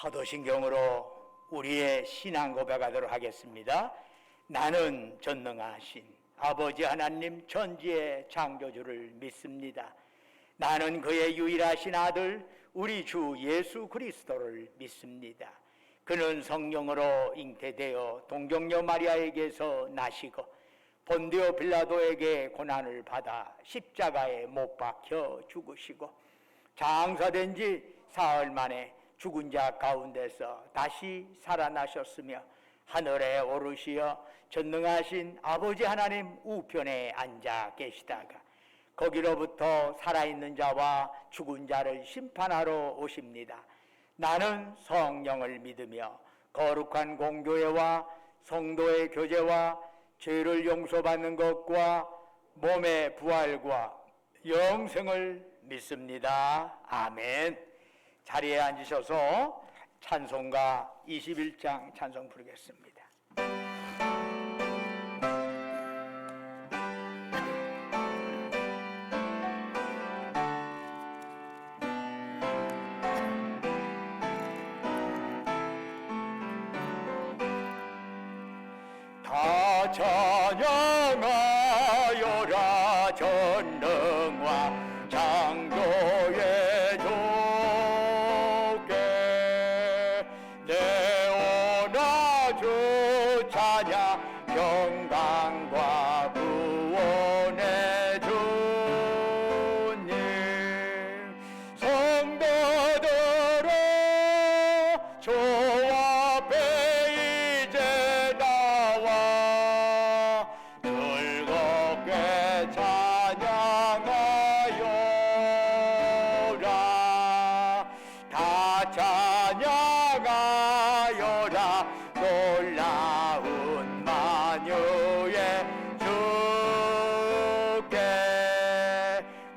사도신경으로 우리의 신앙 고백하도록 하겠습니다. 나는 전능하신 아버지 하나님 전지의 창조주를 믿습니다. 나는 그의 유일하신 아들 우리 주 예수 그리스도를 믿습니다. 그는 성령으로 잉태되어 동정녀 마리아에게서 나시고 본디오 빌라도에게 고난을 받아 십자가에 못 박혀 죽으시고 장사된 지 사흘 만에 죽은 자 가운데서 다시 살아나셨으며 하늘에 오르시어 전능하신 아버지 하나님 우편에 앉아 계시다가 거기로부터 살아있는 자와 죽은 자를 심판하러 오십니다. 나는 성령을 믿으며 거룩한 공교회와 성도의 교제와 죄를 용서받는 것과 몸의 부활과 영생을 믿습니다. 아멘. 자리에 앉으셔서 찬송가 21장 찬송 부르겠습니다. 다 찬양하여라 전능과 창조의 주께 내오나 주 찬양 평강과 구원의 주님 성도들아 주 앞에 이제 나와 즐겁게 찬양하여라 다 찬양하여라 놀라운 만유의 주께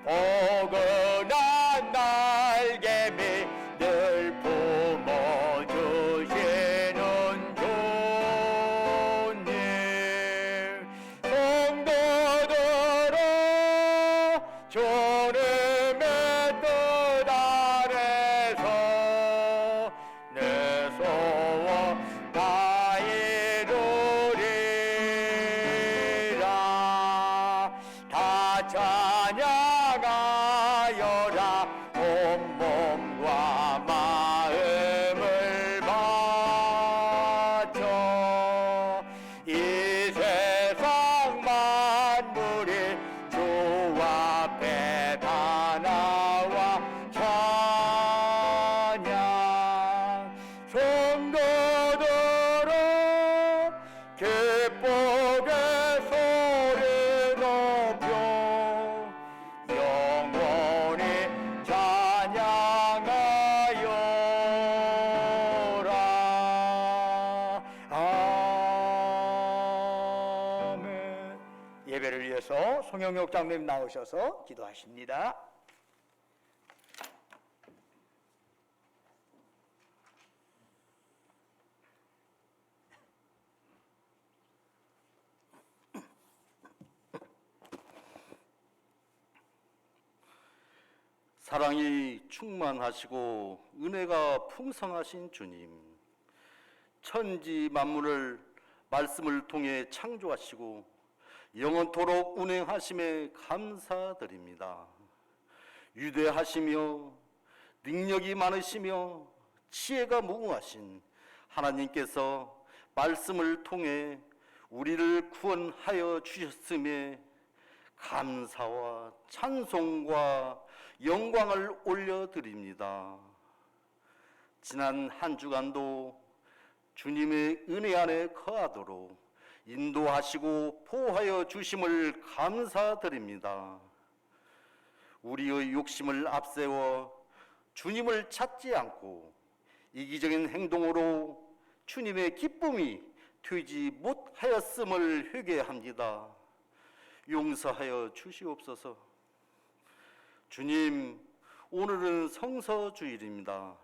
포근한 날개미 늘 품어주시는 주님 성도들아 주님의 뜻 아래서 내 소원 다 이루리라 다 찬양하여라 온몸과 마음을 바쳐 이 세상 만물이 주 앞에 다 나와 찬양 성도들아 기쁘게 소리 높여 영원히 찬양하여라 아멘. 예배를 위해서 송영록 장로님 나오셔서 기도하십니다. 사랑이 충만하시고 은혜가 풍성하신 주님, 천지 만물을 말씀을 통해 창조하시고 영원토록 운행하심에 감사드립니다. 위대하시며 능력이 많으시며 지혜가 무궁하신 하나님께서 말씀을 통해 우리를 구원하여 주셨음에 감사와 찬송과 영광을 올려드립니다. 지난 한 주간도 주님의 은혜 안에 거하도록 인도하시고 보호하여 주심을 감사드립니다. 우리의 욕심을 앞세워 주님을 찾지 않고 이기적인 행동으로 주님의 기쁨이 되지 못하였음을 회개합니다. 용서하여 주시옵소서. 주님, 오늘은 성서주일입니다.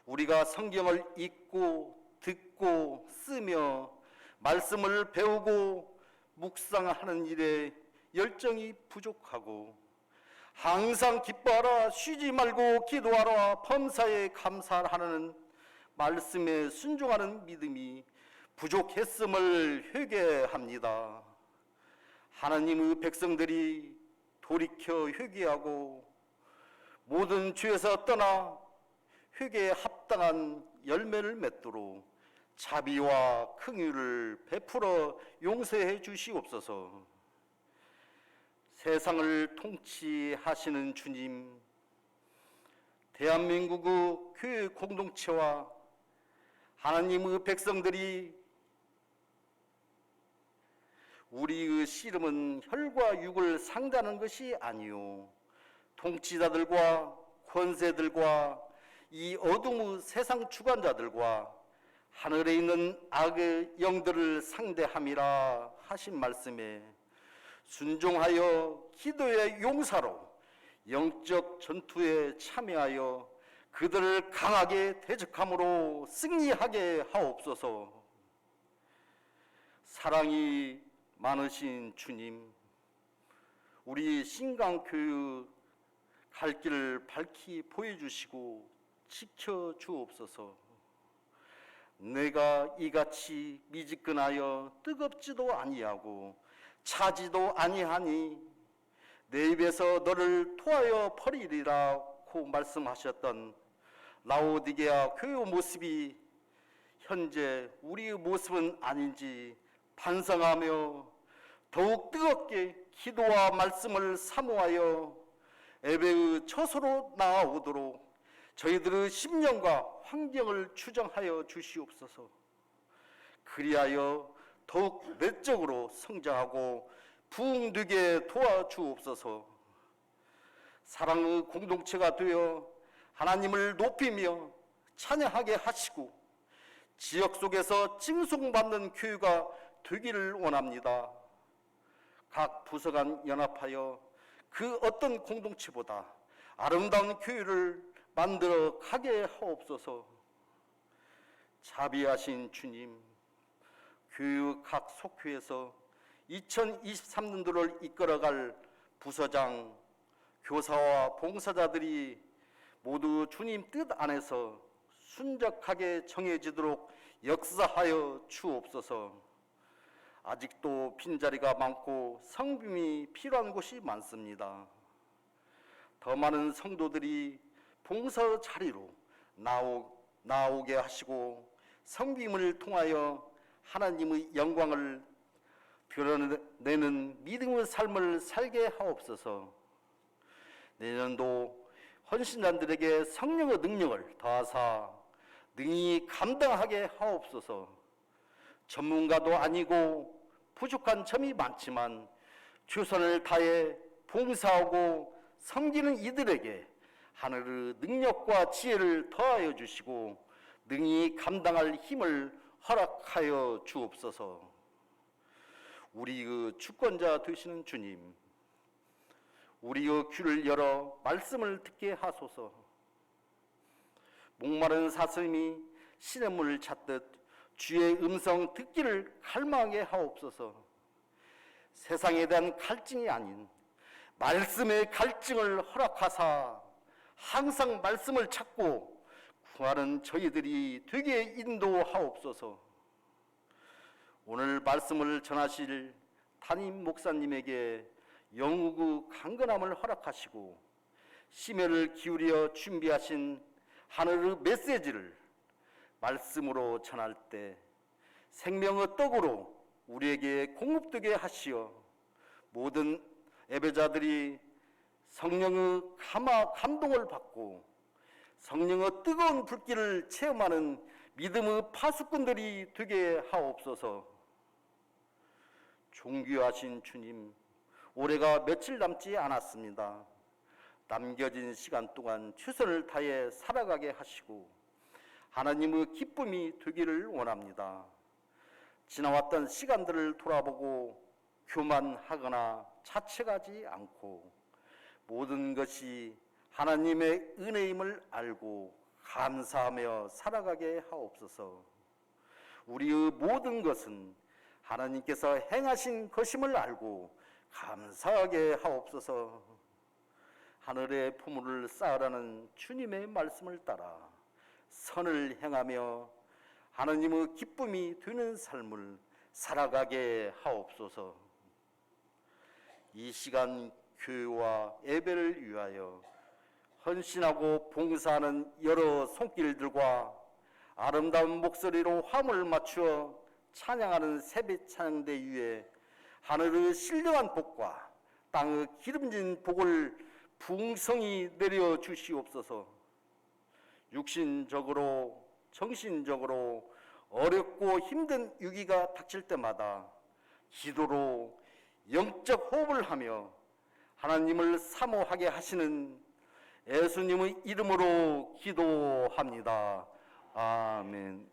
우리가 성경을 읽고 듣고 쓰며 말씀을 배우고 묵상하는 일에 열정이 부족하고 항상 기뻐하라, 쉬지 말고 기도하라, 범사에 감사하라는 말씀에 순종하는 믿음이 부족했음을 회개합니다. 하나님의 백성들이 돌이켜 회개하고 모든 죄에서 떠나 회개에 합당한 열매를 맺도록 자비와 긍휼을 베풀어 용서해 주시옵소서. 세상을 통치하시는 주님, 대한민국의 교회 공동체와 하나님의 백성들이 우리의 씨름은 혈과 육을 상대하는 것이 아니요 통치자들과 권세들과 이 어둠의 세상 주관자들과 하늘에 있는 악의 영들을 상대함이라 하신 말씀에 순종하여 기도의 용사로 영적 전투에 참여하여 그들을 강하게 대적함으로 승리하게 하옵소서. 사랑이 많으신 주님, 우리 신강교육 갈 길을 밝히 보여주시고 지켜주옵소서. 내가 이같이 미지근하여 뜨겁지도 아니하고 차지도 아니하니 내 입에서 너를 토하여 버리리라고 말씀하셨던 라오디게아 교회 모습이 현재 우리의 모습은 아닌지 반성하며 더욱 뜨겁게 기도와 말씀을 사모하여 예배의 처소로 나아오도록 저희들의 심령과 환경을 추정하여 주시옵소서. 그리하여 더욱 내적으로 성장하고 부흥되게 도와주옵소서. 사랑의 공동체가 되어 하나님을 높이며 찬양하게 하시고 지역 속에서 칭송받는 교회가 되기를 원합니다. 각 부서가 연합하여 그 어떤 공동체보다 아름다운 교회를 만들어 가게 하옵소서. 자비하신 주님, 교육 각 속회에서 2023년도를 이끌어갈 부서장, 교사와 봉사자들이 모두 주님 뜻 안에서 순적하게 정해지도록 역사하여 주옵소서. 아직도 빈자리가 많고 성김이 필요한 곳이 많습니다. 더 많은 성도들이 봉사 자리로 나오게 하시고 성김을 통하여 하나님의 영광을 드러내는 믿음의 삶을 살게 하옵소서. 내년도 헌신자들에게 성령의 능력을 더하사 능히 감당하게 하옵소서. 전문가도 아니고 부족한 점이 많지만 최선을 다해 봉사하고 섬기는 이들에게 하늘의 능력과 지혜를 더하여 주시고 능히 감당할 힘을 허락하여 주옵소서. 우리의 주권자 되시는 주님, 우리의 귀를 열어 말씀을 듣게 하소서. 목마른 사슴이 신의 문을 찾듯 주의 음성 듣기를 갈망하게 하옵소서. 세상에 대한 갈증이 아닌 말씀의 갈증을 허락하사 항상 말씀을 찾고 구하는 저희들이 되게 인도하옵소서. 오늘 말씀을 전하실 담임 목사님에게 영우구 강건함을 허락하시고 심혈을 기울여 준비하신 하늘의 메시지를 말씀으로 전할 때 생명의 떡으로 우리에게 공급되게 하시어 모든 예배자들이 성령의 감동을 받고 성령의 뜨거운 불길을 체험하는 믿음의 파수꾼들이 되게 하옵소서. 존귀하신 주님, 올해가 며칠 남지 않았습니다. 남겨진 시간 동안 최선을 다해 살아가게 하시고 하나님의 기쁨이 되기를 원합니다. 지나왔던 시간들을 돌아보고 교만하거나 자책하지 않고 모든 것이 하나님의 은혜임을 알고 감사하며 살아가게 하옵소서. 우리의 모든 것은 하나님께서 행하신 것임을 알고 감사하게 하옵소서. 하늘의 보물을 쌓으라는 주님의 말씀을 따라 선을 행하며 하나님의 기쁨이 되는 삶을 살아가게 하옵소서. 이 시간 교회와 예배를 위하여 헌신하고 봉사하는 여러 손길들과 아름다운 목소리로 화음을 맞추어 찬양하는 새벽 찬양대 위에 하늘의 신령한 복과 땅의 기름진 복을 풍성히 내려 주시옵소서. 육신적으로 정신적으로 어렵고 힘든 위기가 닥칠 때마다 기도로 영적 호흡을 하며 하나님을 사모하게 하시는 예수님의 이름으로 기도합니다. 아멘.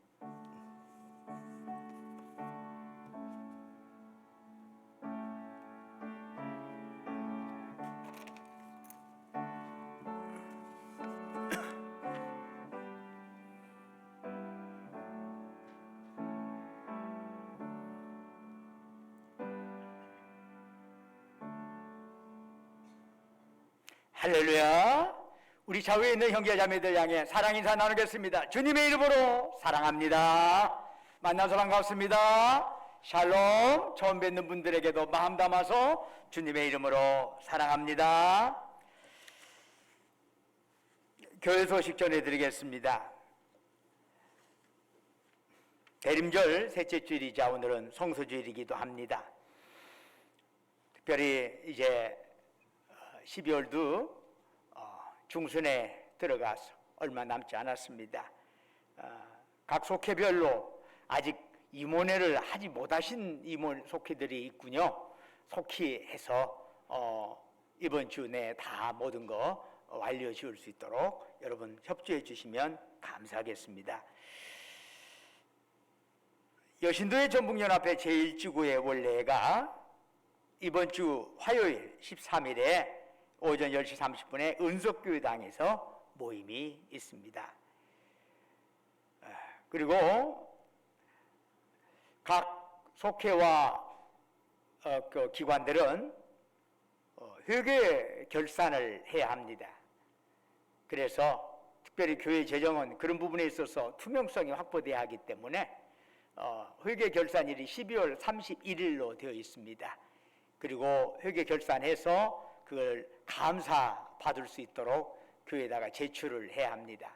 할렐루야. 우리 좌우에 있는 형제 자매들 향해 사랑 인사 나누겠습니다. 주님의 이름으로 사랑합니다. 만나서 반갑습니다. 샬롬. 처음 뵙는 분들에게도 마음 담아서 주님의 이름으로 사랑합니다. 교회 소식 전해드리겠습니다. 대림절 셋째 주일이자 오늘은 성수주일이기도 합니다. 특별히 이제 12월도 중순에 들어가서 얼마 남지 않았습니다. 각 속회별로 아직 임원회를 하지 못하신 임원 속회들이 있군요. 속히 해서 이번 주 내에 다 모든 거 완료 지을 수 있도록 여러분 협조해 주시면 감사하겠습니다. 여신도의 전북연합회 제1지구의 원래가 이번 주 화요일 13일에 오전 10시 30분에 은석교회당에서 모임이 있습니다. 그리고 각 속회와 그 기관들은 회계 결산을 해야 합니다. 그래서 특별히 교회 재정은 그런 부분에 있어서 투명성이 확보돼야 하기 때문에 회계 결산일이 12월 31일로 되어 있습니다. 그리고 회계 결산해서 그걸 감사 받을 수 있도록 교회에다가 제출을 해야 합니다.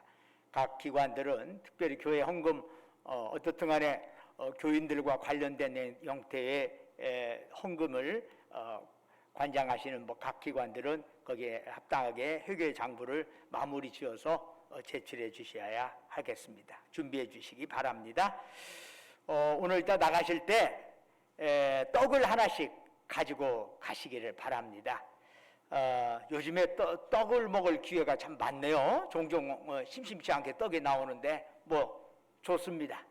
각 기관들은 특별히 교회 헌금 어떻든 간에 교인들과 관련된 형태의 헌금을 관장하시는 각 기관들은 거기에 합당하게 회계 장부를 마무리 지어서 제출해 주셔야 하겠습니다. 준비해 주시기 바랍니다. 오늘 일단 나가실 때 떡을 하나씩 가지고 가시기를 바랍니다. 요즘에 떡을 먹을 기회가 참 많네요. 종종 심심치 않게 떡이 나오는데 뭐 좋습니다.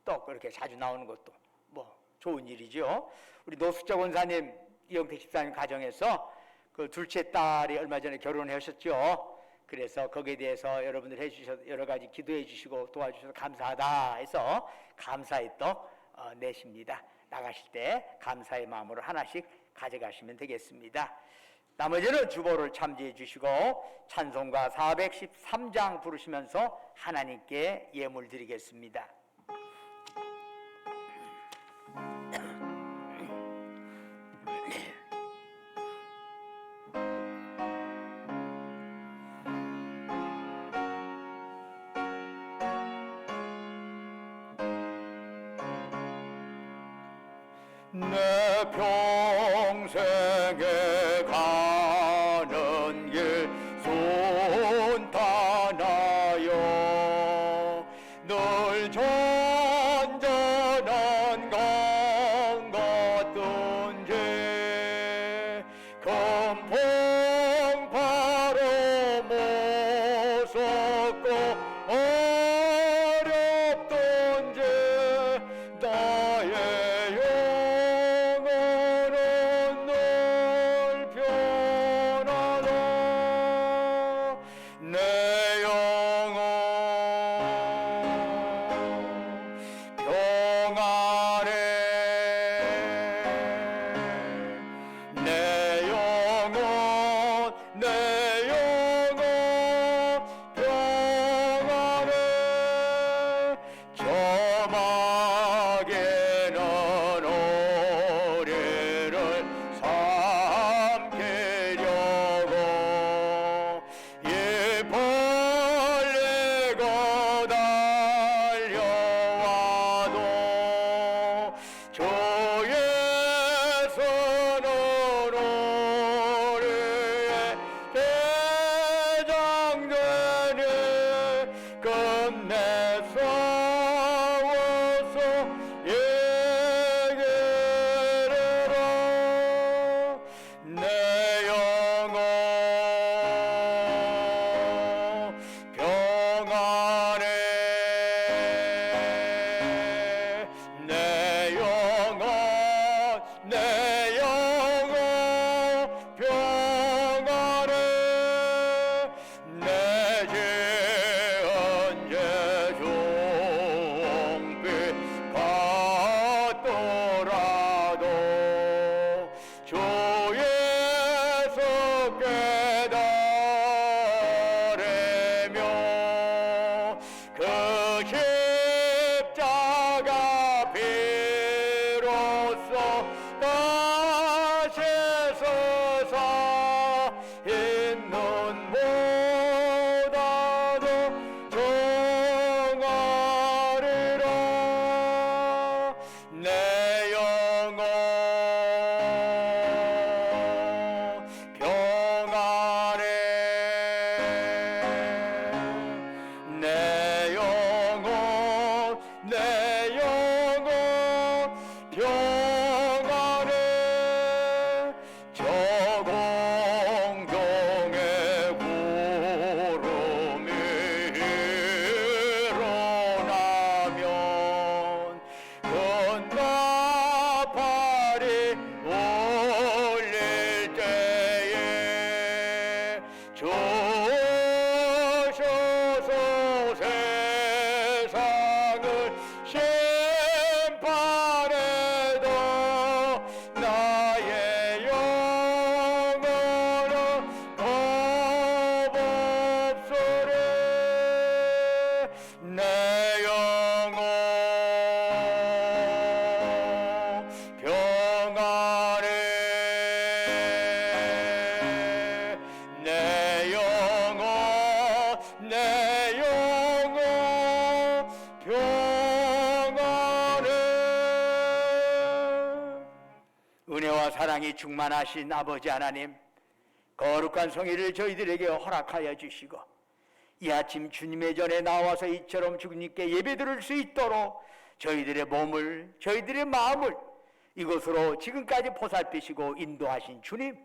떡 그렇게 자주 나오는 것도 뭐 좋은 일이죠. 우리 노숙자 권사님, 이영택 집사님 가정에서 그 둘째 딸이 얼마 전에 결혼하셨죠. 그래서 거기에 대해서 여러분들 해주셔서 여러 가지 기도해 주시고 도와주셔서 감사하다 해서 감사의 떡 내십니다. 나가실 때 감사의 마음으로 하나씩 가져가시면 되겠습니다. 나머지는 주보를 참조해 주시고 찬송가 413장 부르시면서 하나님께 예물 드리겠습니다. 내 평생에 가는 길 손타나요 늘 전전한 강 같던지 금풍 바로 무섭고 어렵던지 나의 영혼은 끝내 싸워서 예게르라 내 영혼 평안해 내 영혼 평안해 내 죄은 죄종빛 같더라도 주에서 깨달으며 그 십자가 피로써 다시 서사 있는 보다도 정하리라 내 영혼 평안해 내 영혼 평안해 저 공동의 구름이 일어나면 끝나팔이 울릴 때에 주셔서 세상을 심판해도 나의 영혼은 겁없으리 내 영혼 평안해 내 영혼 평안해 은혜와 사랑이 충만하신 아버지 하나님, 거룩한 성회를 저희들에게 허락하여 주시고 이 아침 주님의 전에 나와서 이처럼 주님께 예배드릴 수 있도록 저희들의 몸을, 저희들의 마음을 이곳으로 지금까지 보살피시고 인도하신 주님,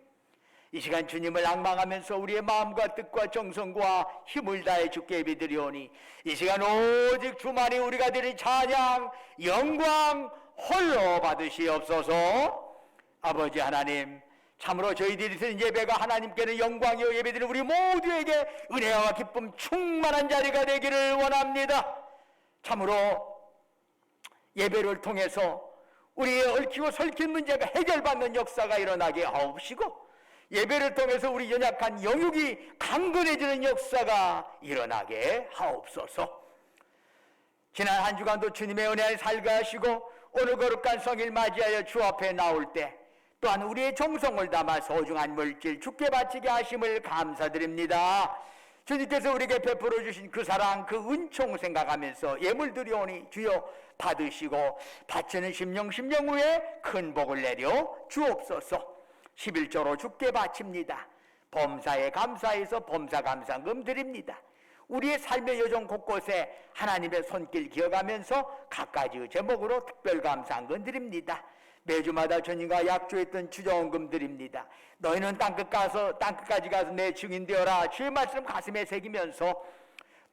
이 시간 주님을 앙망하면서 우리의 마음과 뜻과 정성과 힘을 다해 주께 예배드리오니 이 시간 오직 주만이 우리가 드린 찬양, 영광 홀로 받으시옵소서. 아버지 하나님, 참으로 저희들이 드린 예배가 하나님께는 영광이요 예배드리는 우리 모두에게 은혜와 기쁨 충만한 자리가 되기를 원합니다. 참으로 예배를 통해서 우리의 얽히고 설킨 문제가 해결받는 역사가 일어나게 하옵시고, 예배를 통해서 우리 연약한 영육이 강건해지는 역사가 일어나게 하옵소서. 지난 한 주간도 주님의 은혜에 살가하시고 오늘 거룩한 성일 맞이하여 주 앞에 나올 때 또한 우리의 정성을 담아 소중한 물질 주께 바치게 하심을 감사드립니다. 주님께서 우리에게 베풀어 주신 그 사랑, 그 은총 생각하면서 예물 드리오니 주여 받으시고 바치는 심령 후에 큰 복을 내려 주옵소서. 11조로 주께 바칩니다. 범사에 감사해서 범사 감사금 드립니다. 우리의 삶의 여정 곳곳에 하나님의 손길 기억하면서 각가지 제목으로 특별 감사금 드립니다. 매주마다 주님과 약조했던 주정금 드립니다. 너희는 땅끝까지 가서 내 증인 되어라. 주의 말씀 가슴에 새기면서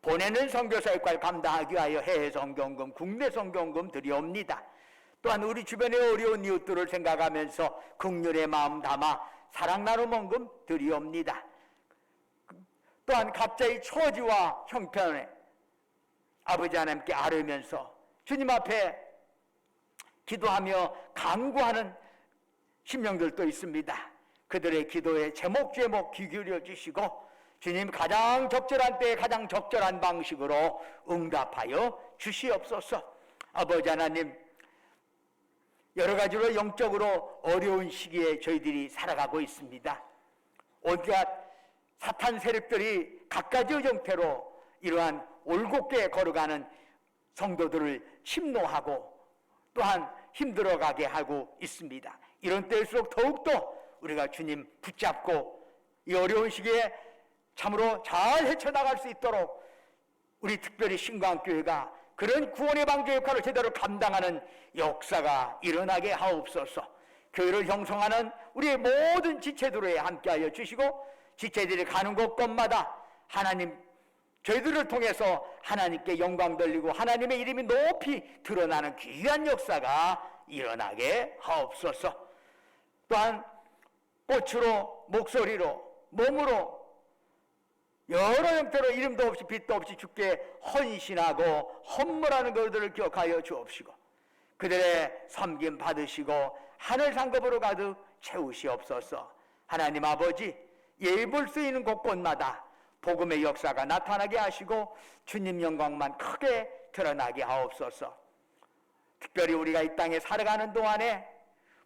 보내는 선교사 역할 감당하기 위하여 해외 선교금, 국내 선교금 드리옵니다. 또한 우리 주변의 어려운 이웃들을 생각하면서 긍휼의 마음 담아 사랑 나눔 금 드리옵니다. 또한 갑자기 처지와 형편에 아버지 하나님께 아뢰면서 주님 앞에 기도하며 간구하는 심령들도 있습니다. 그들의 기도에 제목 귀 기울여 주시고 주님 가장 적절한 때에 가장 적절한 방식으로 응답하여 주시옵소서. 아버지 하나님, 여러 가지로 영적으로 어려운 시기에 저희들이 살아가고 있습니다. 온갖 사탄 세력들이 각가지 형태로 이러한 올곧게 걸어가는 성도들을 침노하고 또한 힘들어가게 하고 있습니다. 이런 때일수록 더욱더 우리가 주님 붙잡고 이 어려운 시기에 참으로 잘 헤쳐나갈 수 있도록 우리 특별히 신광교회가 그런 구원의 방주 역할을 제대로 감당하는 역사가 일어나게 하옵소서. 교회를 형성하는 우리의 모든 지체들에 함께하여 주시고, 지체들이 가는 곳곳마다 하나님, 저희들을 통해서 하나님께 영광 돌리고 하나님의 이름이 높이 드러나는 귀한 역사가 일어나게 하옵소서. 또한 꽃으로, 목소리로, 몸으로 여러 형태로 이름도 없이 빛도 없이 주께 헌신하고 헌물하는 것들을 기억하여 주옵시고, 그들의 섬김 받으시고 하늘 상급으로 가득 채우시옵소서. 하나님 아버지, 예볼 수 있는 곳곳마다 복음의 역사가 나타나게 하시고 주님 영광만 크게 드러나게 하옵소서. 특별히 우리가 이 땅에 살아가는 동안에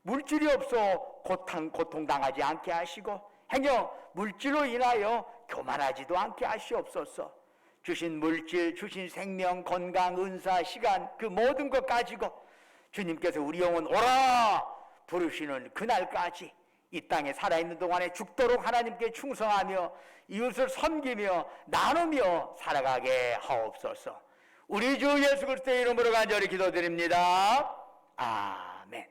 물질이 없어 고통당하지 않게 하시고, 행여 물질로 인하여 교만하지도 않게 하시옵소서. 주신 물질, 주신 생명, 건강, 은사, 시간, 그 모든 것 가지고 주님께서 우리 영혼 오라 부르시는 그날까지 이 땅에 살아있는 동안에 죽도록 하나님께 충성하며 이웃을 섬기며 나누며 살아가게 하옵소서. 우리 주 예수 그리스도의 이름으로 간절히 기도드립니다. 아멘.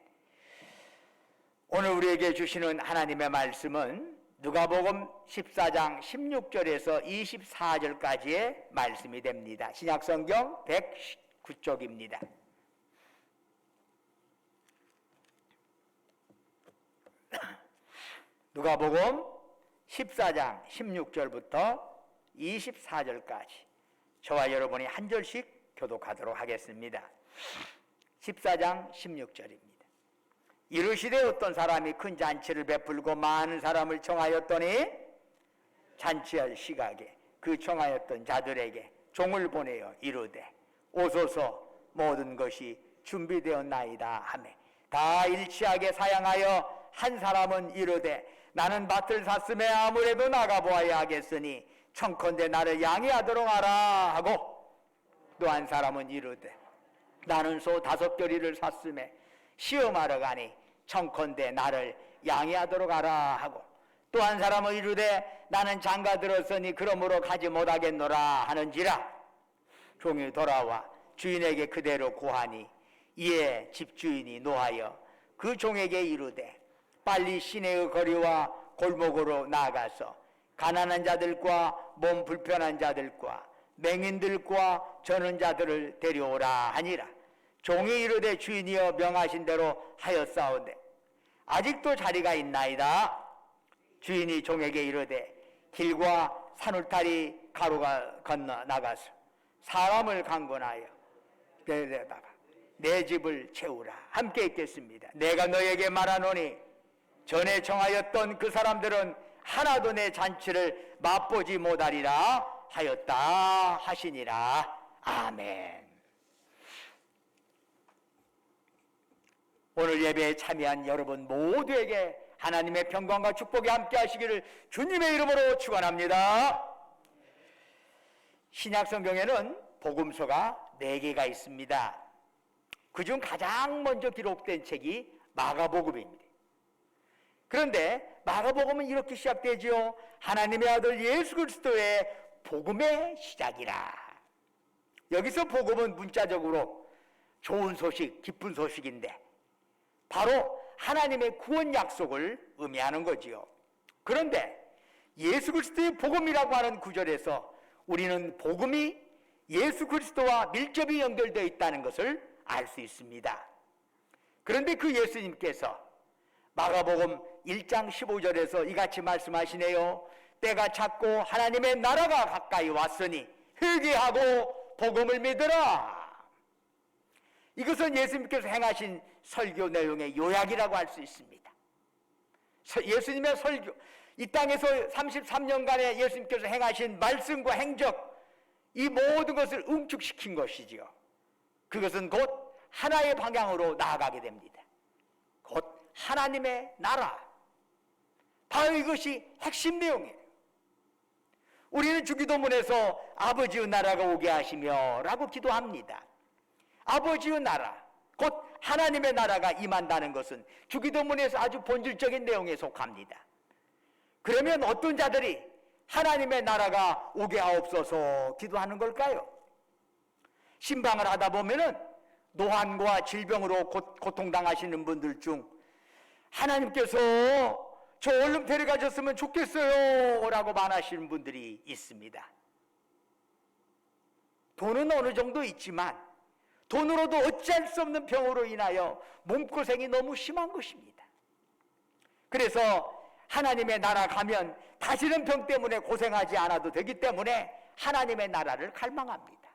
오늘 우리에게 주시는 하나님의 말씀은 누가복음 14장 16절에서 24절까지의 말씀이 됩니다. 신약성경 119쪽입니다. 누가복음 14장 16절부터 24절까지 저와 여러분이 한 절씩 교독하도록 하겠습니다. 14장 16절입니다. 이르시되 어떤 사람이 큰 잔치를 베풀고 많은 사람을 청하였더니 잔치할 시각에 그 청하였던 자들에게 종을 보내어 이르되 오소서 모든 것이 준비되었나이다 하매 다 일치하게 사양하여 한 사람은 이르되 나는 밭을 샀음에 아무래도 나가보아야 하겠으니 청컨대 나를 양해하도록 하라 하고, 또 한 사람은 이르되 나는 소 5겨리를 샀음에 시험하러 가니 청컨대 나를 양해하도록 하라 하고, 또 한 사람은 이르되 나는 장가 들었으니 그러므로 가지 못하겠노라 하는지라. 종이 돌아와 주인에게 그대로 고하니 이에 집주인이 노하여 그 종에게 이르되 빨리 시내의 거리와 골목으로 나아가서 가난한 자들과 몸 불편한 자들과 맹인들과 저는 자들을 데려오라 하니라. 종이 이르되 주인이여 명하신 대로 하였사오되 아직도 자리가 있나이다. 주인이 종에게 이르되 길과 산울타리 가로가 건너 나가서 사람을 강권하여 데려다가 내 집을 채우라. 함께 읽겠습니다. 내가 너에게 말하노니 전에 청하였던 그 사람들은 하나도 내 잔치를 맛보지 못하리라 하였다 하시니라. 아멘. 오늘 예배에 참여한 여러분 모두에게 하나님의 평강과 축복이 함께 하시기를 주님의 이름으로 축원합니다. 신약성경에는 복음서가 4개가 있습니다. 그중 가장 먼저 기록된 책이 마가복음입니다. 그런데 마가복음은 이렇게 시작되지요. 하나님의 아들 예수 그리스도의 복음의 시작이라. 여기서 복음은 문자적으로 좋은 소식, 기쁜 소식인데 바로 하나님의 구원 약속을 의미하는 거지요. 그런데 예수 그리스도의 복음이라고 하는 구절에서 우리는 복음이 예수 그리스도와 밀접히 연결되어 있다는 것을 알 수 있습니다. 그런데 그 예수님께서 마가복음 1장 15절에서 이같이 말씀하시네요. 때가 찼고 하나님의 나라가 가까이 왔으니 회개하고 복음을 믿으라. 이것은 예수님께서 행하신 설교 내용의 요약이라고 할 수 있습니다. 예수님의 설교, 이 땅에서 33년간의 예수님께서 행하신 말씀과 행적, 이 모든 것을 응축시킨 것이지요. 그것은 곧 하나의 방향으로 나아가게 됩니다. 곧 하나님의 나라. 바로 이것이 핵심 내용이에요. 우리는 주기도문에서 아버지의 나라가 오게 하시며 라고 기도합니다. 아버지의 나라, 곧 하나님의 나라가 임한다는 것은 주기도문에서 아주 본질적인 내용에 속합니다. 그러면 어떤 자들이 하나님의 나라가 오게 하옵소서 기도하는 걸까요? 신방을 하다 보면은 노환과 질병으로 고통당하시는 분들 중 하나님께서 저 얼른 데려가셨으면 좋겠어요 라고 말하시는 분들이 있습니다. 돈은 어느 정도 있지만 돈으로도 어찌할 수 없는 병으로 인하여 몸고생이 너무 심한 것입니다. 그래서 하나님의 나라 가면 다시는 병 때문에 고생하지 않아도 되기 때문에 하나님의 나라를 갈망합니다.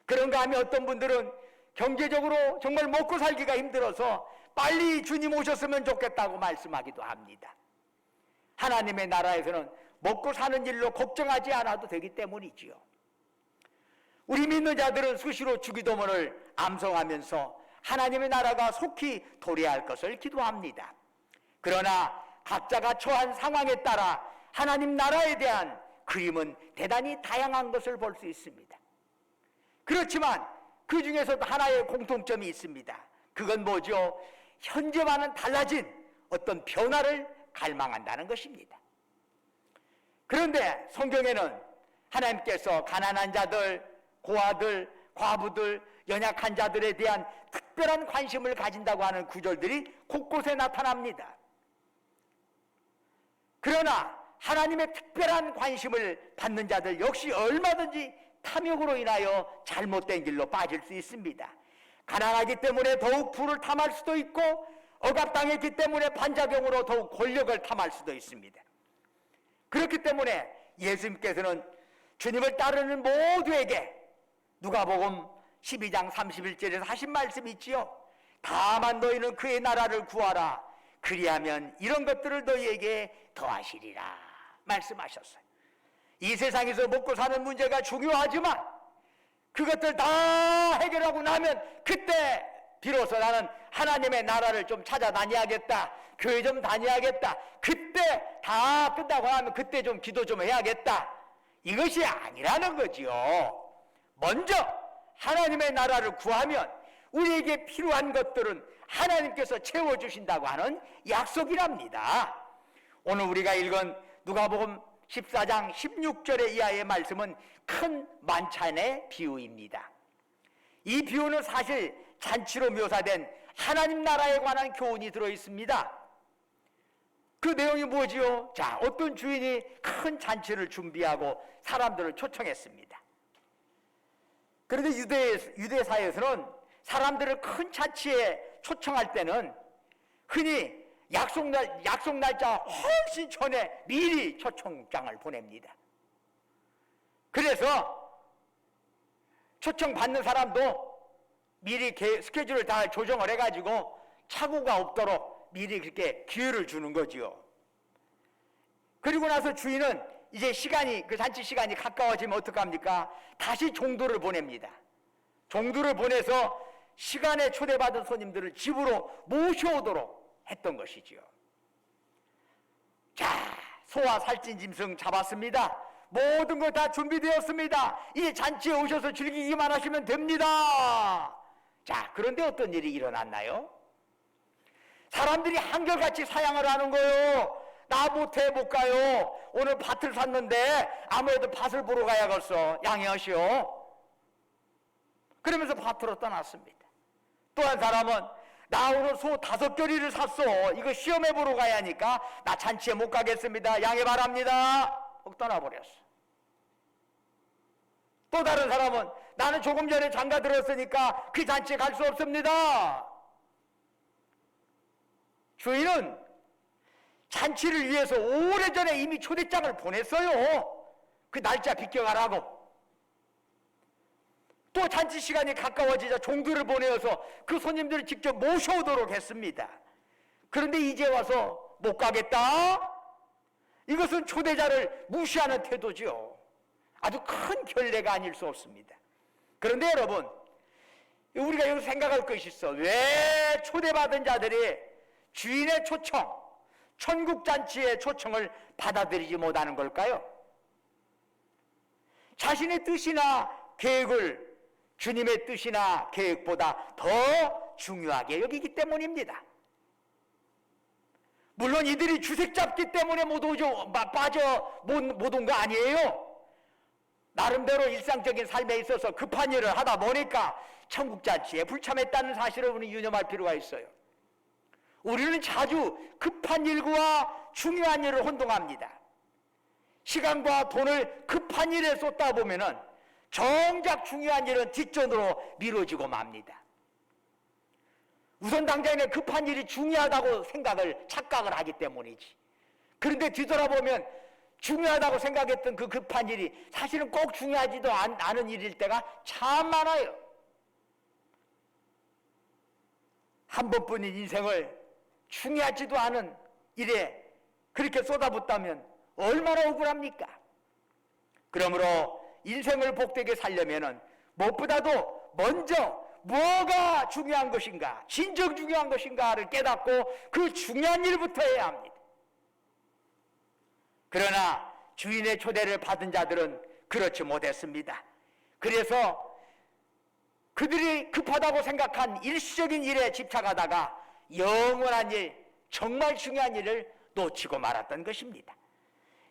그런가 하면 어떤 분들은 경제적으로 정말 먹고 살기가 힘들어서 빨리 주님 오셨으면 좋겠다고 말씀하기도 합니다. 하나님의 나라에서는 먹고 사는 일로 걱정하지 않아도 되기 때문이지요. 우리 믿는 자들은 수시로 주기도문을 암송하면서 하나님의 나라가 속히 도래할 것을 기도합니다. 그러나 각자가 처한 상황에 따라 하나님 나라에 대한 그림은 대단히 다양한 것을 볼 수 있습니다. 그렇지만 그 중에서도 하나의 공통점이 있습니다. 그건 뭐죠? 현재와는 달라진 어떤 변화를 갈망한다는 것입니다. 그런데 성경에는 하나님께서 가난한 자들, 고아들, 과부들, 연약한 자들에 대한 특별한 관심을 가진다고 하는 구절들이 곳곳에 나타납니다. 그러나 하나님의 특별한 관심을 받는 자들 역시 얼마든지 탐욕으로 인하여 잘못된 길로 빠질 수 있습니다. 가난하기 때문에 더욱 부를 탐할 수도 있고 억압당했기 때문에 반작용으로 더욱 권력을 탐할 수도 있습니다. 그렇기 때문에 예수님께서는 주님을 따르는 모두에게 누가복음 12장 31절에서 하신 말씀이 있지요. 다만 너희는 그의 나라를 구하라. 그리하면 이런 것들을 너희에게 더하시리라 말씀하셨어요. 이 세상에서 먹고 사는 문제가 중요하지만 그것들 다 해결하고 나면 그때 비로소 나는 하나님의 나라를 좀 찾아다녀야겠다, 교회 좀 다녀야겠다, 그때 다 끝나고 나면 그때 좀 기도 좀 해야겠다, 이것이 아니라는 거지요. 먼저 하나님의 나라를 구하면 우리에게 필요한 것들은 하나님께서 채워주신다고 하는 약속이랍니다. 오늘 우리가 읽은 누가복음 14장 16절의 이하의 말씀은 큰 만찬의 비유입니다. 이 비유는 사실 잔치로 묘사된 하나님 나라에 관한 교훈이 들어있습니다. 그 내용이 뭐지요? 자, 어떤 주인이 큰 잔치를 준비하고 사람들을 초청했습니다. 그런데 유대사에서는 사람들을 큰 잔치에 초청할 때는 흔히 약속 날짜 훨씬 전에 미리 초청장을 보냅니다. 그래서 초청받는 사람도 미리 스케줄을 다 조정을 해가지고 착오가 없도록 미리 그렇게 기회를 주는 거지요. 그리고 나서 주인은 이제 그 잔치 시간이 가까워지면 어떡합니까? 다시 종도를 보냅니다. 종도를 보내서 시간에 초대받은 손님들을 집으로 모셔오도록 했던 것이지요. 자, 소와 살찐 짐승 잡았습니다. 모든 것 다 준비되었습니다. 이 잔치에 오셔서 즐기기만 하시면 됩니다. 자, 그런데 어떤 일이 일어났나요? 사람들이 한결같이 사양을 하는 거예요. 나 못해 못 가요. 오늘 밭을 샀는데 아무래도 밭을 보러 가야겠어. 양해하시오. 그러면서 밭으로 떠났습니다. 또 한 사람은 나 오늘 소 5결이를 샀어. 이거 시험해 보러 가야 하니까 나 잔치에 못 가겠습니다. 양해 바랍니다. 혹 떠나버렸어. 또 다른 사람은 나는 조금 전에 장가 들었으니까 그 잔치에 갈 수 없습니다. 주인은 잔치를 위해서 오래전에 이미 초대장을 보냈어요. 그 날짜 비껴가라고. 또 잔치 시간이 가까워지자 종들을 보내어서 그 손님들을 직접 모셔오도록 했습니다. 그런데 이제 와서 못 가겠다? 이것은 초대자를 무시하는 태도죠. 아주 큰 결례가 아닐 수 없습니다. 그런데 여러분, 우리가 여기서 생각할 것이 있어. 왜 초대받은 자들이 주인의 초청, 천국잔치의 초청을 받아들이지 못하는 걸까요? 자신의 뜻이나 계획을 주님의 뜻이나 계획보다 더 중요하게 여기기 때문입니다. 물론 이들이 주색 잡기 때문에 못 온 거 아니에요. 나름대로 일상적인 삶에 있어서 급한 일을 하다 보니까 천국잔치에 불참했다는 사실을 우리는 유념할 필요가 있어요. 우리는 자주 급한 일과 중요한 일을 혼동합니다. 시간과 돈을 급한 일에 쏟다 보면은 정작 중요한 일은 뒷전으로 미뤄지고 맙니다. 우선 당장에 급한 일이 중요하다고 착각을 하기 때문이지. 그런데 뒤돌아보면 중요하다고 생각했던 그 급한 일이 사실은 꼭 중요하지도 않은 일일 때가 참 많아요. 한 번뿐인 인생을 중요하지도 않은 일에 그렇게 쏟아붓다면 얼마나 억울합니까? 그러므로 인생을 복되게 살려면은 무엇보다도 먼저 뭐가 중요한 것인가, 진정 중요한 것인가를 깨닫고 그 중요한 일부터 해야 합니다. 그러나 주인의 초대를 받은 자들은 그렇지 못했습니다. 그래서 그들이 급하다고 생각한 일시적인 일에 집착하다가 영원한 일, 정말 중요한 일을 놓치고 말았던 것입니다.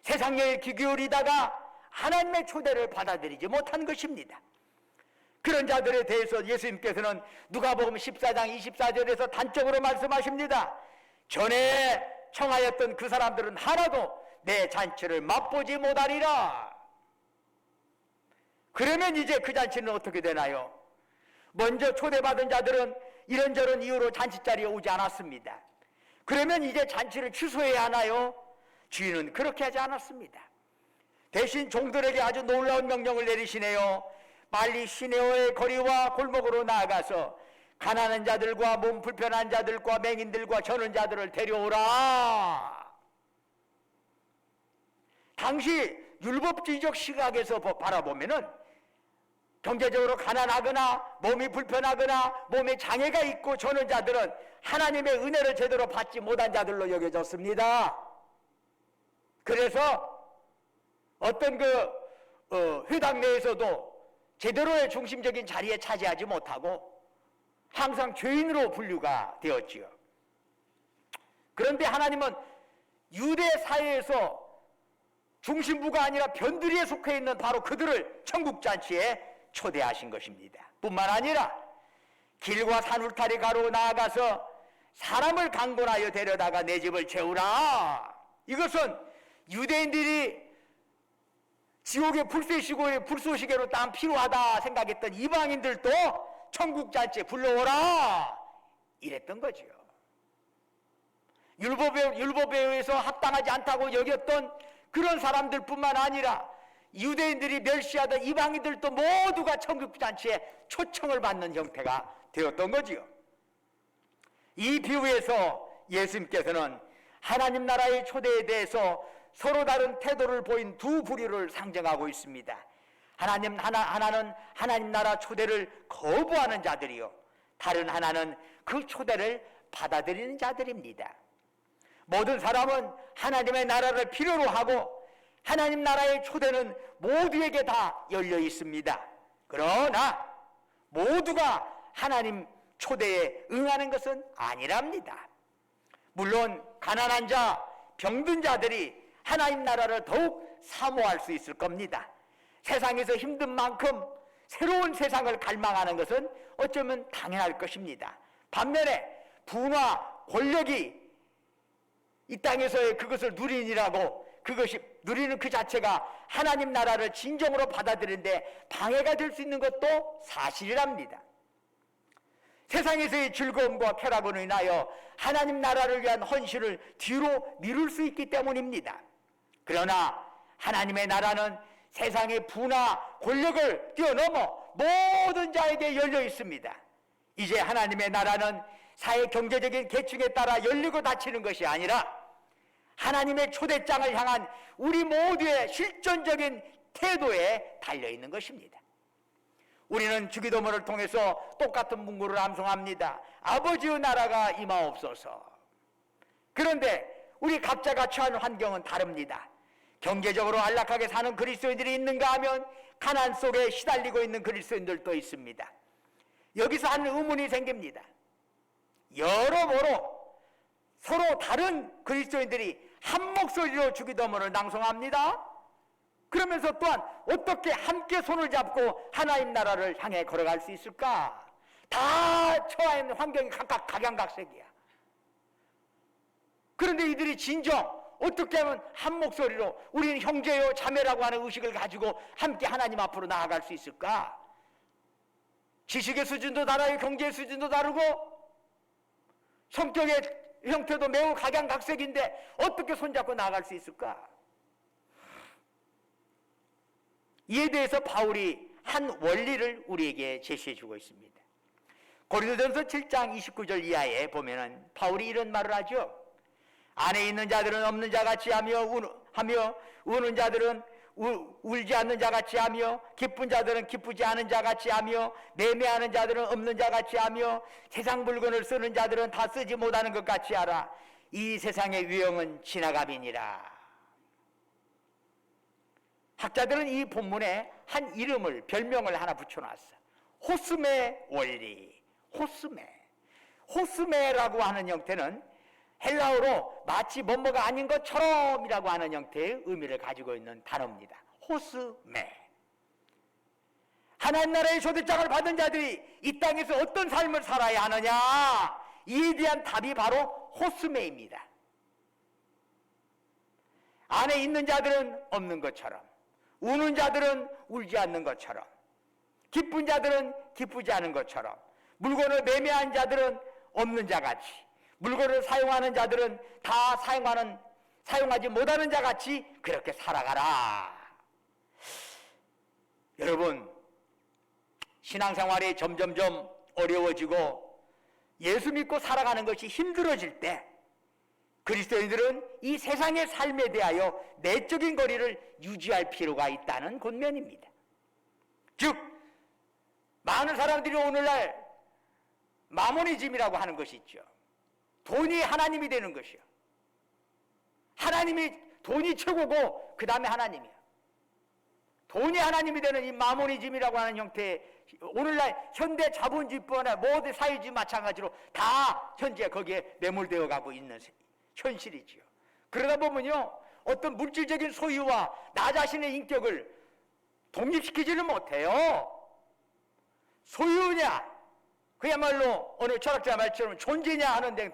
세상 일 기기울이다가 하나님의 초대를 받아들이지 못한 것입니다. 그런 자들에 대해서 예수님께서는 누가복음 14장 24절에서 단적으로 말씀하십니다. 전에 청하였던 그 사람들은 하나도 내 잔치를 맛보지 못하리라. 그러면 이제 그 잔치는 어떻게 되나요? 먼저 초대받은 자들은 이런저런 이유로 잔치 자리에 오지 않았습니다. 그러면 이제 잔치를 취소해야 하나요? 주인은 그렇게 하지 않았습니다. 대신 종들에게 아주 놀라운 명령을 내리시네요. 빨리 시내의 거리와 골목으로 나아가서 가난한 자들과 몸 불편한 자들과 맹인들과 저는 자들을 데려오라. 당시 율법주의적 시각에서 바라보면은 경제적으로 가난하거나 몸이 불편하거나 몸에 장애가 있고 저는 자들은 하나님의 은혜를 제대로 받지 못한 자들로 여겨졌습니다. 그래서 어떤 회당 내에서도 제대로의 중심적인 자리에 차지하지 못하고 항상 죄인으로 분류가 되었지요. 그런데 하나님은 유대 사회에서 중심부가 아니라 변두리에 속해 있는 바로 그들을 천국잔치에 초대하신 것입니다. 뿐만 아니라 길과 산울타리 가로 나아가서 사람을 강권하여 데려다가 내 집을 채우라. 이것은 유대인들이 지옥의 불쏘시개로 딱 필요하다 생각했던 이방인들도 천국잔치에 불러오라 이랬던 거죠. 율법에 의해서 합당하지 않다고 여겼던 그런 사람들뿐만 아니라 유대인들이 멸시하던 이방인들도 모두가 천국잔치에 초청을 받는 형태가 되었던 거지요. 이 비유에서 예수님께서는 하나님 나라의 초대에 대해서 서로 다른 태도를 보인 두 부류를 상정하고 있습니다. 하나는 하나님 나라 초대를 거부하는 자들이요, 다른 하나는 그 초대를 받아들이는 자들입니다. 모든 사람은 하나님의 나라를 필요로 하고 하나님 나라의 초대는 모두에게 다 열려 있습니다. 그러나 모두가 하나님 초대에 응하는 것은 아니랍니다. 물론 가난한 자, 병든 자들이 하나님 나라를 더욱 사모할 수 있을 겁니다. 세상에서 힘든 만큼 새로운 세상을 갈망하는 것은 어쩌면 당연할 것입니다. 반면에 부나 권력이 이 땅에서의 그것을 누리느라고 그것이 누리는 그 자체가 하나님 나라를 진정으로 받아들이는데 방해가 될 수 있는 것도 사실이랍니다. 세상에서의 즐거움과 쾌락으로 인하여 하나님 나라를 위한 헌신을 뒤로 미룰 수 있기 때문입니다. 그러나 하나님의 나라는 세상의 부나 권력을 뛰어넘어 모든 자에게 열려 있습니다. 이제 하나님의 나라는 사회 경제적인 계층에 따라 열리고 닫히는 것이 아니라 하나님의 초대장을 향한 우리 모두의 실존적인 태도에 달려있는 것입니다. 우리는 주기도문을 통해서 똑같은 문구를 암송합니다. 아버지의 나라가 임하옵소서. 그런데 우리 각자가 처한 환경은 다릅니다. 경제적으로 안락하게 사는 그리스도인들이 있는가 하면 가난 속에 시달리고 있는 그리스도인들도 있습니다. 여기서 한 의문이 생깁니다. 여러모로 서로 다른 그리스도인들이 한 목소리로 주기도문을 낭송합니다. 그러면서 또한 어떻게 함께 손을 잡고 하나님 나라를 향해 걸어갈 수 있을까? 다 처해 있는 환경이 각각 각양각색이야. 그런데 이들이 진정 어떻게 하면 한 목소리로 우리는 형제요 자매라고 하는 의식을 가지고 함께 하나님 앞으로 나아갈 수 있을까? 지식의 수준도 다르고 경제의 수준도 다르고 성격의 형태도 매우 각양각색인데 어떻게 손잡고 나아갈 수 있을까? 이에 대해서 바울이 한 원리를 우리에게 제시해 주고 있습니다. 고린도전서 7장 29절 이하에 보면은 바울이 이런 말을 하죠. 안에 있는 자들은 없는 자 같이 하며 우는 자들은 울지 않는 자 같이 하며 기쁜 자들은 기쁘지 않은 자 같이 하며 매매하는 자들은 없는 자 같이 하며 세상 물건을 쓰는 자들은 다 쓰지 못하는 것 같이 하라. 이 세상의 유형은 지나감이니라. 학자들은 이 본문에 한 이름을 별명을 하나 붙여놨어. 호스메 원리. 호스메라고 하는 형태는 헬라어로 마치 뭐뭐가 아닌 것처럼이라고 하는 형태의 의미를 가지고 있는 단어입니다. 호스메. 하나님 나라의 초대장을 받은 자들이 이 땅에서 어떤 삶을 살아야 하느냐, 이에 대한 답이 바로 호스메입니다. 안에 있는 자들은 없는 것처럼, 우는 자들은 울지 않는 것처럼, 기쁜 자들은 기쁘지 않은 것처럼, 물건을 매매한 자들은 없는 자같이, 물건을 사용하는 자들은 다 사용하지 못하는 자같이 그렇게 살아가라. 여러분, 신앙생활이 점점점 어려워지고 예수 믿고 살아가는 것이 힘들어질 때 그리스도인들은 이 세상의 삶에 대하여 내적인 거리를 유지할 필요가 있다는 권면입니다. 즉, 많은 사람들이 오늘날 마모니즘이라고 하는 것이 있죠. 돈이 하나님이 되는 것이요. 돈이 최고고 그 다음에 하나님이야. 돈이 하나님이 되는 이 마모니즘이라고 하는 형태의 오늘날 현대 자본주의뿐만 모든 사회주의 마찬가지로 다 현재 거기에 매몰되어 가고 있는 현실이지요. 그러다 보면요, 어떤 물질적인 소유와 나 자신의 인격을 독립시키지는 못해요. 소유냐, 그야말로 어느 철학자 말처럼 존재냐 하는 데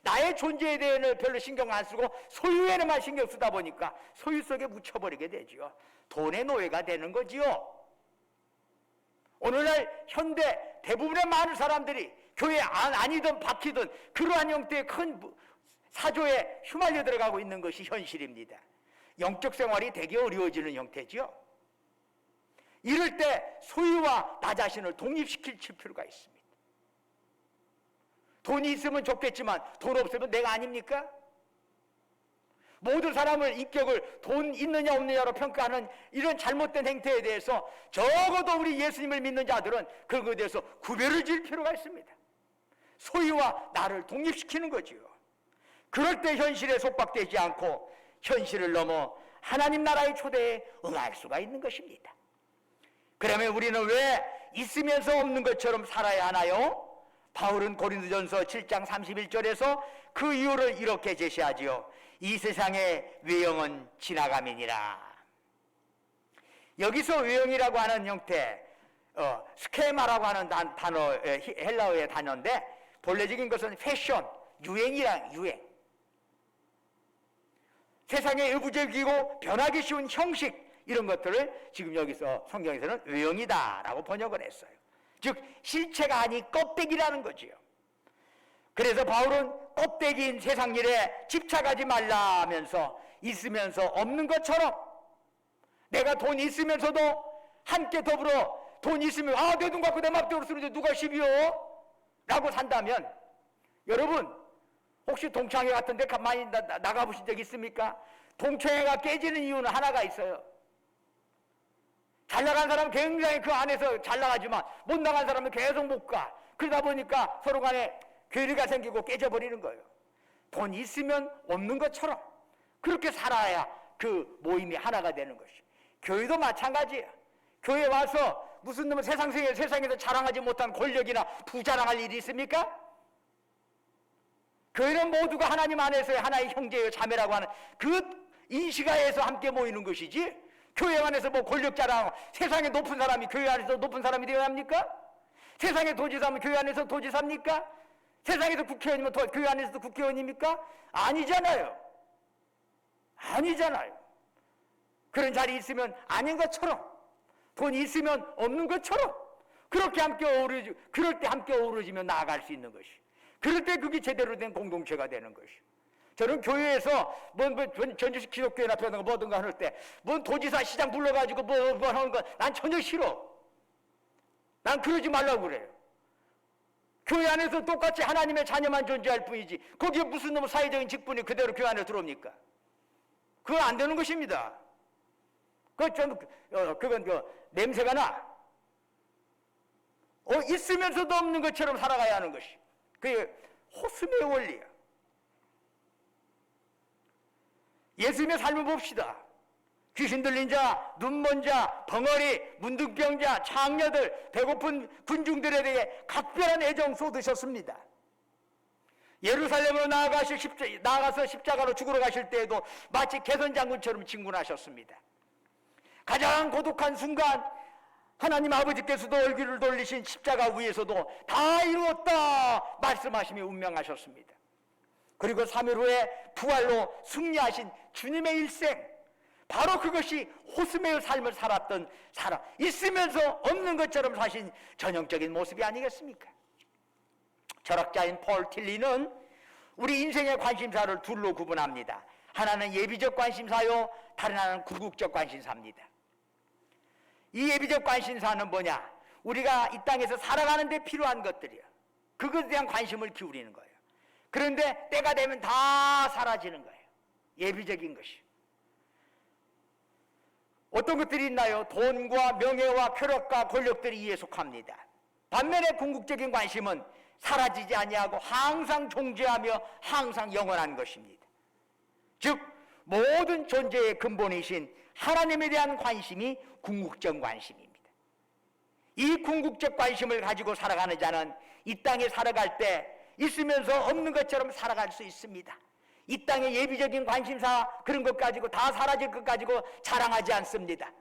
나의 존재에 대해서는 별로 신경 안 쓰고 소유에만 신경 쓰다 보니까 소유 속에 묻혀버리게 되죠. 돈의 노예가 되는 거지요. 오늘날 현대 대부분의 많은 사람들이 교회 아니든 바뀌든 그러한 형태의 큰 사조에 휘말려 들어가고 있는 것이 현실입니다. 영적 생활이 되게 어려워지는 형태죠. 이럴 때 소유와 나 자신을 독립시킬 필요가 있습니다. 돈이 있으면 좋겠지만 돈 없으면 내가 아닙니까? 모든 사람을 인격을 돈 있느냐 없느냐로 평가하는 이런 잘못된 행태에 대해서 적어도 우리 예수님을 믿는 자들은 그것에 대해서 구별을 지을 필요가 있습니다. 소유와 나를 독립시키는 거지요. 그럴 때 현실에 속박되지 않고 현실을 넘어 하나님 나라의 초대에 응할 수가 있는 것입니다. 그러면 우리는 왜 있으면서 없는 것처럼 살아야 하나요? 바울은 고린도전서 7장 31절에서 그 이유를 이렇게 제시하지요. 이 세상의 외형은 지나감이니라. 여기서 외형이라고 하는 형태, 스케마라고 하는 단어, 헬라어의 단어인데 본래적인 것은 패션, 유행이란 유행. 세상의 일부적이고 변하기 쉬운 형식, 이런 것들을 지금 여기서 성경에서는 외형이다라고 번역을 했어요. 즉 실체가 아닌 껍데기라는 거지요. 그래서 바울은 껍데기인 세상 일에 집착하지 말라 하면서 있으면서 없는 것처럼 내가 돈 있으면서도 함께 더불어 돈 있으면 내 돈 갖고 내 맘대로 쓰는데 누가 시비요? 라고 산다면 여러분 혹시 동창회 같은 데 많이 나가보신 적 있습니까? 동창회가 깨지는 이유는 하나가 있어요. 잘 나간 사람은 굉장히 그 안에서 잘 나가지만 못 나간 사람은 계속 못 가. 그러다 보니까 서로 간에 괴리가 생기고 깨져버리는 거예요. 돈 있으면 없는 것처럼 그렇게 살아야 그 모임이 하나가 되는 것이에요. 교회도 마찬가지예요. 교회 와서 무슨 놈은 세상에서 자랑하지 못한 권력이나 부자랑할 일이 있습니까? 교회는 모두가 하나님 안에서의 하나의 형제요 자매라고 하는 그 인식하에서 함께 모이는 것이지 교회 안에서 뭐 권력 자랑, 세상에 높은 사람이 교회 안에서 높은 사람이 되어야 합니까? 세상에 도지사면 교회 안에서 도지사입니까? 세상에서 국회의원이면 교회 안에서도 국회의원입니까? 아니잖아요. 아니잖아요. 그런 자리 있으면 아닌 것처럼, 돈이 있으면 없는 것처럼, 그렇게 함께 어우러지, 그럴 때 함께 어우러지며 나아갈 수 있는 것이, 그럴 때 그게 제대로 된 공동체가 되는 것이. 저는 교회에서 전주시 기독교회나 뭐든가 할 때 뭔 도지사 시장 불러가지고 뭐 하는 거 난 전혀 싫어. 난 그러지 말라고 그래요. 교회 안에서 똑같이 하나님의 자녀만 존재할 뿐이지 거기에 무슨 놈의 사회적인 직분이 그대로 교회 안에 들어옵니까? 그건 안 되는 것입니다. 그건 냄새가 나. 있으면서도 없는 것처럼 살아가야 하는 것이. 그게 호스메의 원리야. 예수님의 삶을 봅시다. 귀신 들린 자, 눈먼 자, 벙어리, 문둥병자, 창녀들, 배고픈 군중들에 대해 각별한 애정 쏟으셨습니다. 예루살렘으로 나아가서 십자가로 죽으러 가실 때에도 마치 개선장군처럼 진군하셨습니다. 가장 고독한 순간 하나님 아버지께서도 얼굴을 돌리신 십자가 위에서도 다 이루었다 말씀하시며 운명하셨습니다. 그리고 3일 후에 부활로 승리하신 주님의 일생, 바로 그것이 호스메의 삶을 살았던 사람, 있으면서 없는 것처럼 사신 전형적인 모습이 아니겠습니까? 철학자인 폴 틸리는 우리 인생의 관심사를 둘로 구분합니다. 하나는 예비적 관심사요, 다른 하나는 궁극적 관심사입니다. 이 예비적 관심사는 뭐냐? 우리가 이 땅에서 살아가는 데 필요한 것들이야. 그것에 대한 관심을 기울이는 거예요. 그런데 때가 되면 다 사라지는 거예요. 예비적인 것이. 어떤 것들이 있나요? 돈과 명예와 쾌락과 권력들이 이에 속합니다. 반면에 궁극적인 관심은 사라지지 아니하고 항상 존재하며 항상 영원한 것입니다. 즉 모든 존재의 근본이신 하나님에 대한 관심이 궁극적 관심입니다. 이 궁극적 관심을 가지고 살아가는 자는 이 땅에 살아갈 때 있으면서 없는 것처럼 살아갈 수 있습니다. 이 땅의 예비적인 관심사 그런 것 가지고 다 사라질 것 가지고 자랑하지 않습니다.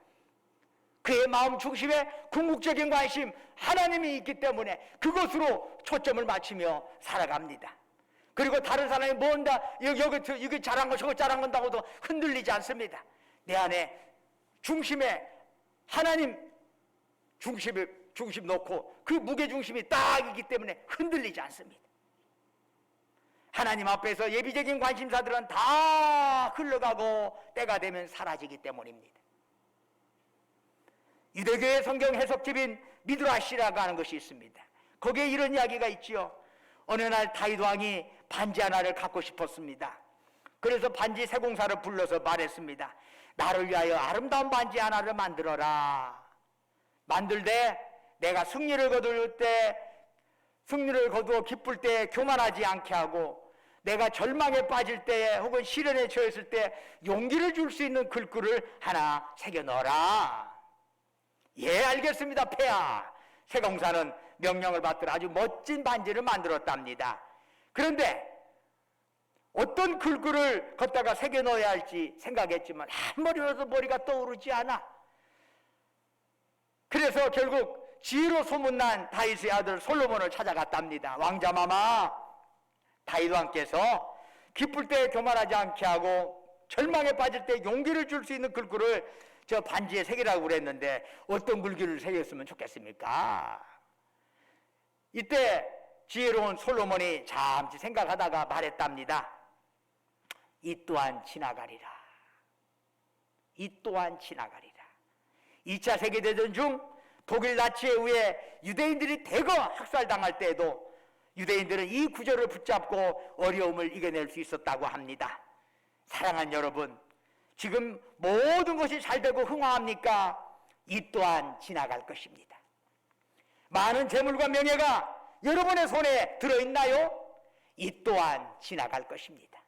그의 마음 중심에 궁극적인 관심 하나님이 있기 때문에 그것으로 초점을 맞추며 살아갑니다. 그리고 다른 사람이 뭔가 여기 잘한 거 저거 잘한 건다고도 흔들리지 않습니다. 내 안에 중심에 하나님 중심 놓고 그 무게중심이 딱 있기 때문에 흔들리지 않습니다. 하나님 앞에서 예비적인 관심사들은 다 흘러가고 때가 되면 사라지기 때문입니다. 유대교의 성경 해석집인 미드라시라고 하는 것이 있습니다. 거기에 이런 이야기가 있지요. 어느 날 다윗 왕이 반지 하나를 갖고 싶었습니다. 그래서 반지 세공사를 불러서 말했습니다. 나를 위하여 아름다운 반지 하나를 만들어라. 만들되 내가 승리를 거두어 기쁠 때 교만하지 않게 하고 내가 절망에 빠질 때에 혹은 시련에 처했을 때 용기를 줄 수 있는 글귀를 하나 새겨 넣어라. 예, 알겠습니다, 폐하. 세공사는 명령을 받들어 아주 멋진 반지를 만들었답니다. 그런데 어떤 글귀를 걷다가 새겨 넣어야 할지 생각했지만 아무리라도 머리가 떠오르지 않아. 그래서 결국 지혜로 소문난 다윗의 아들 솔로몬을 찾아갔답니다. 왕자마마, 다윗 왕께서 기쁠 때 교만하지 않게 하고 절망에 빠질 때 용기를 줄 수 있는 글귀를 저 반지에 새기라고 그랬는데 어떤 글귀를 새겼으면 좋겠습니까? 이때 지혜로운 솔로몬이 잠시 생각하다가 말했답니다. 이 또한 지나가리라. 이 또한 지나가리라. 2차 세계대전 중 독일 나치에 의해 유대인들이 대거 학살당할 때에도 유대인들은 이 구절을 붙잡고 어려움을 이겨낼 수 있었다고 합니다. 사랑하는 여러분, 지금 모든 것이 잘되고 흥황합니까? 이 또한 지나갈 것입니다. 많은 재물과 명예가 여러분의 손에 들어있나요? 이 또한 지나갈 것입니다.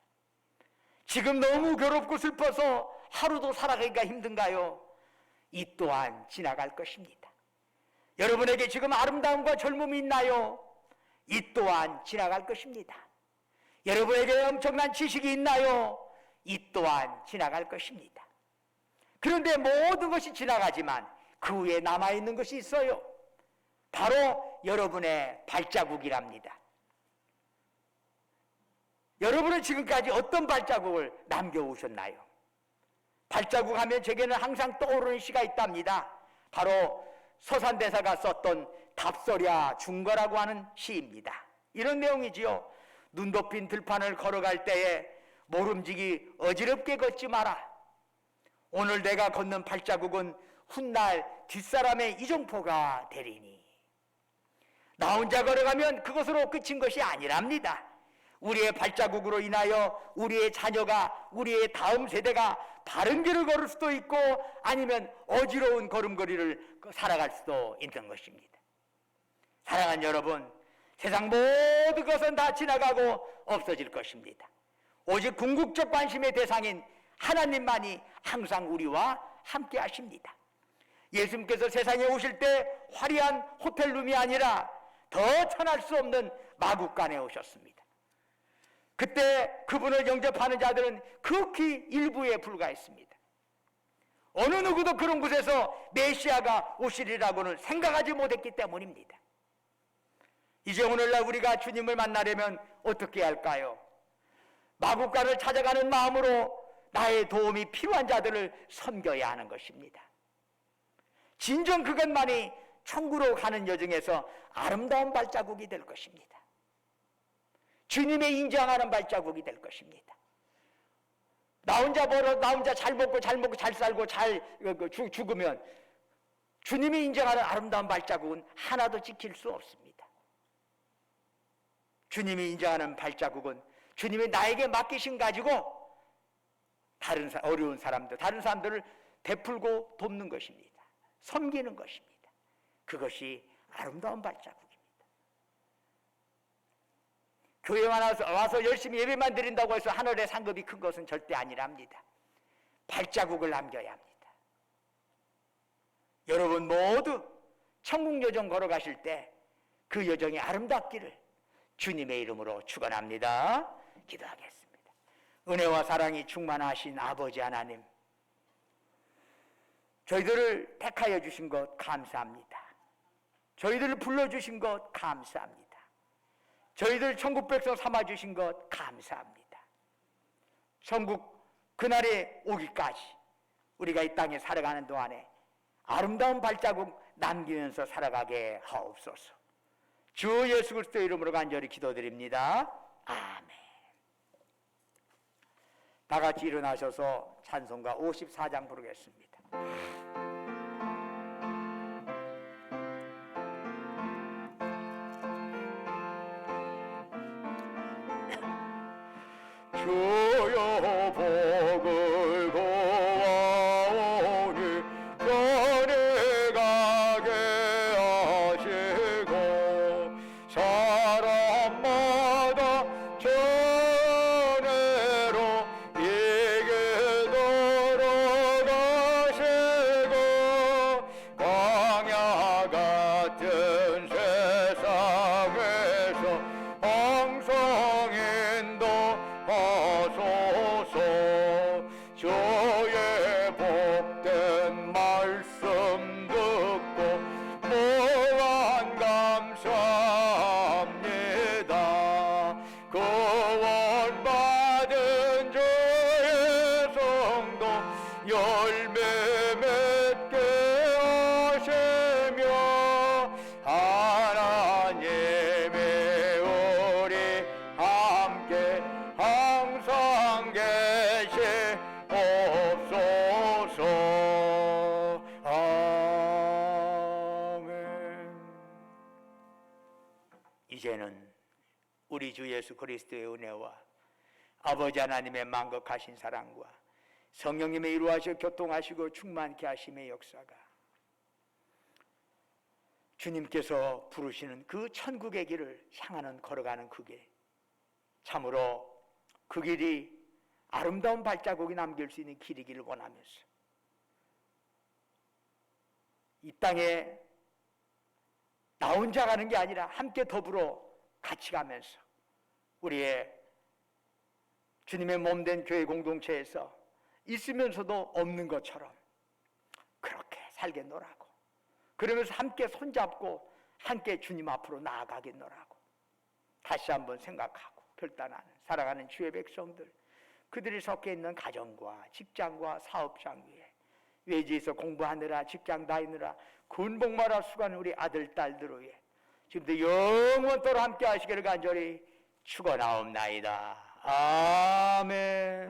지금 너무 괴롭고 슬퍼서 하루도 살아가기가 힘든가요? 이 또한 지나갈 것입니다. 여러분에게 지금 아름다움과 젊음이 있나요? 이 또한 지나갈 것입니다. 여러분에게 엄청난 지식이 있나요? 이 또한 지나갈 것입니다. 그런데 모든 것이 지나가지만 그 후에 남아있는 것이 있어요. 바로 여러분의 발자국이랍니다. 여러분은 지금까지 어떤 발자국을 남겨오셨나요? 발자국 하면 제게는 항상 떠오르는 시가 있답니다. 바로 서산대사가 썼던 답서랴 중거라고 하는 시입니다. 이런 내용이지요. 눈 덮인 들판을 걸어갈 때에 모름지기 어지럽게 걷지 마라. 오늘 내가 걷는 발자국은 훗날 뒷사람의 이종포가 되리니. 나 혼자 걸어가면 그것으로 끝인 것이 아니랍니다. 우리의 발자국으로 인하여 우리의 자녀가, 우리의 다음 세대가 바른 길을 걸을 수도 있고 아니면 어지러운 걸음걸이를 살아갈 수도 있는 것입니다. 사랑하는 여러분, 세상 모든 것은 다 지나가고 없어질 것입니다. 오직 궁극적 관심의 대상인 하나님만이 항상 우리와 함께 하십니다. 예수님께서 세상에 오실 때 화려한 호텔룸이 아니라 더 천할 수 없는 마국간에 오셨습니다. 그때 그분을 영접하는 자들은 극히 일부에 불과했습니다. 어느 누구도 그런 곳에서 메시아가 오시리라고는 생각하지 못했기 때문입니다. 이제 오늘날 우리가 주님을 만나려면 어떻게 할까요? 마국간을 찾아가는 마음으로 나의 도움이 필요한 자들을 섬겨야 하는 것입니다. 진정 그것만이 천국으로 가는 여정에서 아름다운 발자국이 될 것입니다. 주님의 인정하는 발자국이 될 것입니다. 나 혼자 벌어, 나 혼자 잘 먹고 잘 살고 잘 죽으면 주님이 인정하는 아름다운 발자국은 하나도 지킬 수 없습니다. 주님이 인정하는 발자국은 주님이 나에게 맡기신 가지고 다른 어려운 사람들, 다른 사람들을 베풀고 돕는 것입니다. 섬기는 것입니다. 그것이 아름다운 발자국입니다. 교회 와서 열심히 예배만 드린다고 해서 하늘의 상급이 큰 것은 절대 아니랍니다. 발자국을 남겨야 합니다. 여러분 모두 천국 여정 걸어가실 때 그 여정이 아름답기를 주님의 이름으로 축원합니다. 기도하겠습니다. 은혜와 사랑이 충만하신 아버지 하나님, 저희들을 택하여 주신 것 감사합니다. 저희들을 불러주신 것 감사합니다. 저희들 천국 백성 삼아주신 것 감사합니다. 천국 그날에 오기까지 우리가 이 땅에 살아가는 동안에 아름다운 발자국 남기면서 살아가게 하옵소서. 주 예수 그리스도의 이름으로 간절히 기도드립니다. 아멘. 다 같이 일어나셔서 찬송가 54장 부르겠습니다. 주여 복을 구하오니 변해가게 하시고 사람마다 전해로 이게 돌아가시고 광야 같은 세상에서 항상 하소서. 주의 복된 말씀 듣고 무한 감사합니다. 구원받은 주의 성도 열매 맺게 하시며 하나님의 우리 함께 항상 계시옵소서. 아멘. 이제는 우리 주 예수 그리스도의 은혜와 아버지 하나님의 만극하신 사랑과 성령님의 이루하시고 교통하시고 충만케 하심의 역사가 주님께서 부르시는 그 천국의 길을 향하는 걸어가는 그 길, 참으로 그 길이 아름다운 발자국이 남길 수 있는 길이기를 원하면서 이 땅에 나 혼자 가는 게 아니라 함께 더불어 같이 가면서 우리의 주님의 몸된 교회 공동체에서 있으면서도 없는 것처럼 살겠노라고. 그러면서 함께 손잡고 함께 주님 앞으로 나아가겠노라고. 다시 한번 생각하고 결단하는 사랑하는 주의 백성들, 그들이 섞여 있는 가정과 직장과 사업장 위에 외지에서 공부하느라 직장 다니느라 군복무하러 수고하는 우리 아들 딸들 위에 지금도 영원토록 함께 하시기를 간절히 축원하옵나이다. 아멘.